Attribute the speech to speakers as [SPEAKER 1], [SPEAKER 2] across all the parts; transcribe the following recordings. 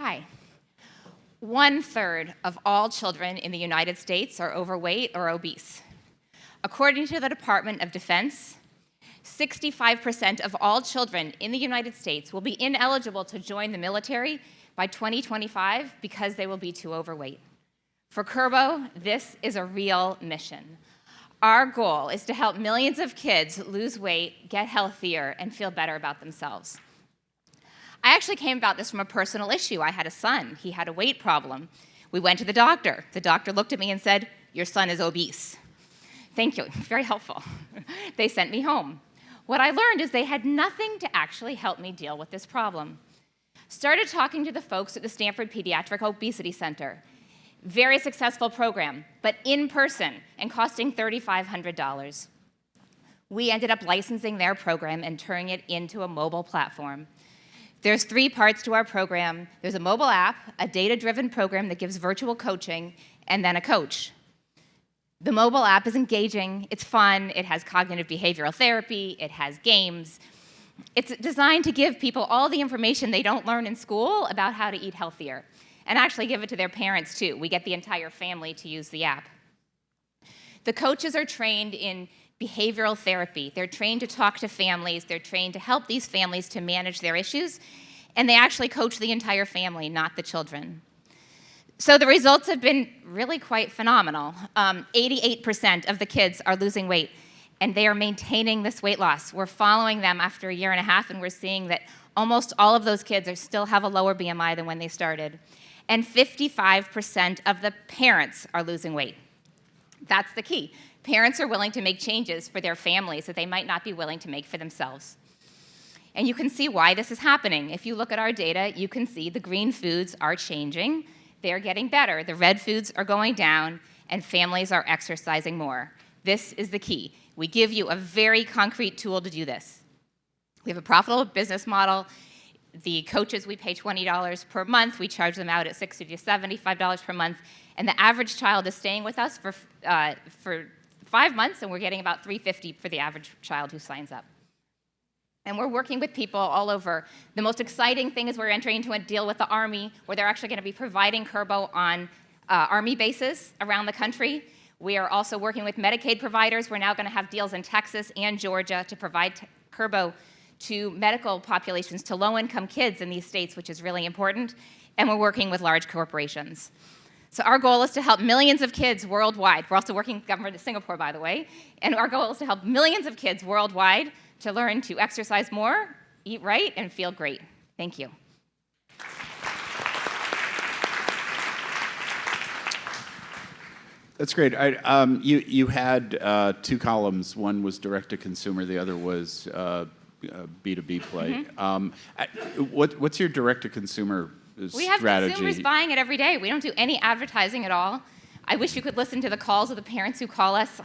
[SPEAKER 1] Hi. 1/3 of all children in the United States are overweight or obese. According to the Department of Defense, 65% of all children in the United States will be ineligible to join the military by 2025 because they will be too overweight. For Kurbo, this is a real mission. Our goal is to help millions of kids lose weight, get healthier, and feel better about themselves. I actually came about this from a personal issue. I had a son. He had a weight problem. We went to the doctor. The doctor looked at me and said, "Your son is obese." Thank you. Very helpful. They sent me home. What I learned is they had nothing to actually help me deal with this problem. Started talking to the folks at the Stanford Pediatric Obesity Center. Very successful program, but in person and costing $3,500. We ended up licensing their program and turning it into a mobile platform. There's 3 parts to our program. There's a mobile app, a data-driven program that gives virtual coaching, and then a coach. The mobile app is engaging, it's fun, it has cognitive behavioral therapy, it has games. It's designed to give people all the information they don't learn in school about how to eat healthier, and actually give it to their parents too. We get the entire family to use the app. The coaches are trained in behavioral therapy. They're trained to talk to families. They're trained to help these families to manage their issues, and they actually coach the entire family, not the children. So the results have been really quite phenomenal. 88% of the kids are losing weight, and they are maintaining this weight loss. We're following them after a year and a half, and we're seeing that almost all of those kids still have a lower BMI than when they started. And 55% of the parents are losing weight. That's the key. Parents are willing to make changes for their families that they might not be willing to make for themselves. And you can see why this is happening. If you look at our data, you can see the green foods are changing. They're getting better. The red foods are going down, and families are exercising more. This is the key. We give you a very concrete tool to do this. We have a profitable business model. The coaches, we pay $20 per month. We charge them out at $60 to $75 per month. And the average child is staying with us for 5 months, and we're getting about $350 for the average child who signs up. And we're working with people all over. The most exciting thing is we're entering into a deal with the Army, where they're actually going to be providing Kurbo on Army bases around the country. We are also working with Medicaid providers. We're now going to have deals in Texas and Georgia to provide Kurbo to medical populations, to low-income kids in these states, which is really important. And we're working with large corporations. So our goal is to help millions of kids worldwide. We're also working with the government of Singapore, by the way. And our goal is to help millions of kids worldwide to learn to exercise more, eat right, and feel great. Thank you.
[SPEAKER 2] That's great. You had 2 columns. One was direct-to-consumer. The other was B2B play. Mm-hmm. What's your direct-to-consumer strategy?
[SPEAKER 1] We have consumers buying it every day. We don't do any advertising at all. I wish you could listen to the calls of the parents who call us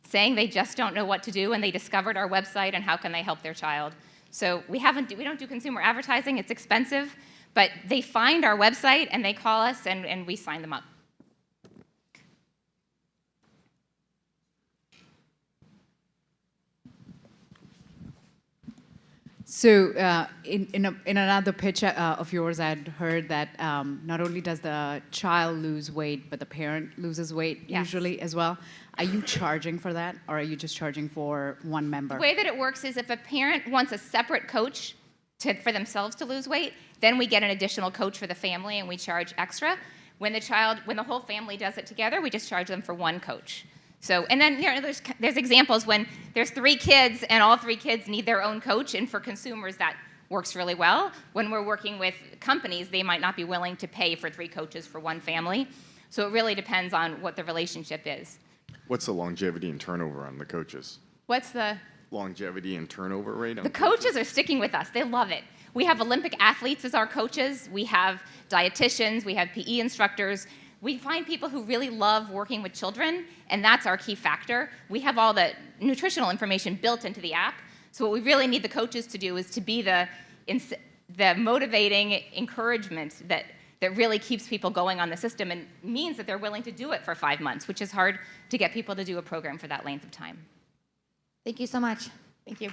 [SPEAKER 1] saying they just don't know what to do, and they discovered our website and how can they help their child. So we don't do consumer advertising. It's expensive, but they find our website and they call us, and we sign them up.
[SPEAKER 3] So in another pitch of yours, I'd heard that not only does the child lose weight, but the parent loses weight usually as well. Are you charging for that, or are you just charging for one member?
[SPEAKER 1] The way that it works is if a parent wants a separate coach for themselves to lose weight, then we get an additional coach for the family, and we charge extra. When the whole family does it together, we just charge them for one coach. So, and then there's examples when there's 3 kids and all 3 kids need their own coach, and for consumers that works really well. When we're working with companies, they might not be willing to pay for 3 coaches for one family. So it really depends on what the relationship is.
[SPEAKER 4] What's the longevity and turnover on the coaches?
[SPEAKER 1] What's the
[SPEAKER 4] longevity and turnover rate on
[SPEAKER 1] the coaches are sticking with us. They love it. We have Olympic athletes as our coaches. We have dietitians. We have PE instructors. We find people who really love working with children, and that's our key factor. We have all the nutritional information built into the app, so what we really need the coaches to do is to be the motivating encouragement that really keeps people going on the system and means that they're willing to do it for 5 months, which is hard to get people to do a program for that length of time.
[SPEAKER 5] Thank you so much.
[SPEAKER 1] Thank you.